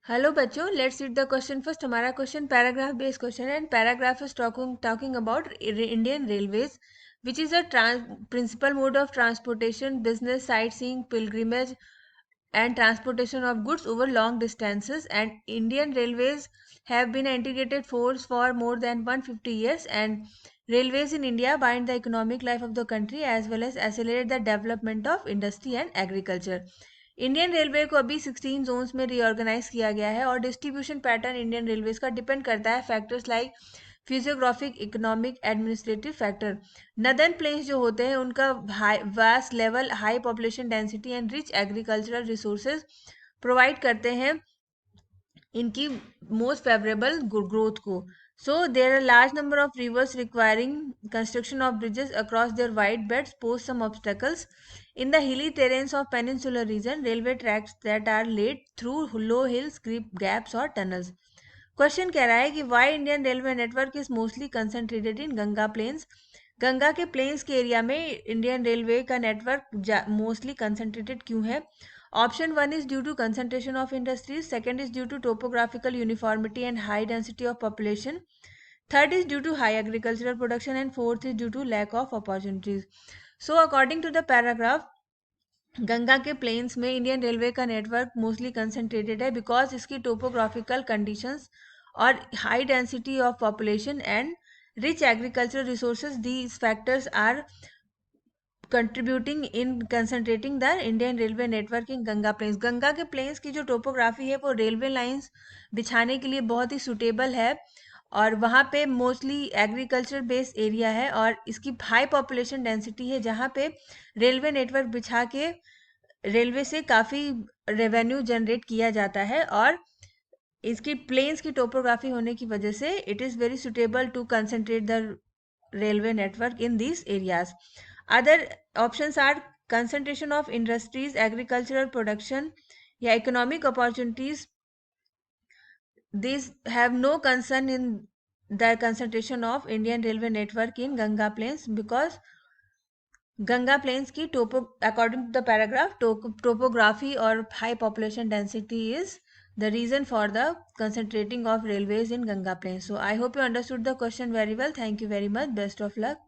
Hello बच्चों, let's read the question first. हमारा question paragraph based question है and paragraph is talking about Indian railways which is a principal mode of transportation, business, sightseeing, pilgrimage and transportation of goods over long distances. And Indian railways have been an integrated force for more than 150 years, and railways in India bind the economic life of the country as well as accelerate the development of industry and agriculture. Indian railway को अभी 16 Jones में reorganise किया गया है और distribution pattern Indian railways का depend करता है factors like physiographic, economic, administrative factor. Northern plains जो होते हैं उनका vast level, high population density and rich agricultural resources provide करते हैं इनकी मोस्ट फेवरेबल ग्रोथ को। So there are large number of rivers requiring construction of bridges across their wide beds pose some obstacles in the hilly terrains of peninsular region. Railway tracks that are laid through low hills, creep gaps or tunnels. Question कह रहा है कि why Indian railway network is mostly concentrated in Ganga plains. Ganga के plains के area में Indian railway का network mostly concentrated क्यों है? Option one is due to concentration of industries, second is due to topographical uniformity and high density of population, third is due to high agricultural production, and fourth is due to lack of opportunities. So according to the paragraph, Ganga के plains में Indian railway का network mostly concentrated है because इसकी topographical conditions और high density of population and rich agricultural resources, these factors are contributing in concentrating the Indian railway network in Ganga plains. Ganga के plains की जो topography है वो रेलवे लाइंस बिछाने के लिए बहुत ही सुटेबल है और वहाँ पे मोस्टली एग्रीकल्चर बेस्ड एरिया है और इसकी हाई पॉपुलेशन डेंसिटी है जहाँ पे रेलवे नेटवर्क बिछा के रेलवे से काफ़ी रेवेन्यू जनरेट किया जाता है और इसकी प्लेन्स की टोपोग्राफी होने की वजह से it is very suitable to concentrate the railway network in these areas. Other options are concentration of industries, agricultural production या economic opportunities. These have no concern in the concentration of Indian railway network in Ganga Plains because Ganga Plains की according to the paragraph topography or high population density is the reason for the concentrating of railways in Ganga Plains. So I hope you understood the question very well. Thank you very much. Best of luck.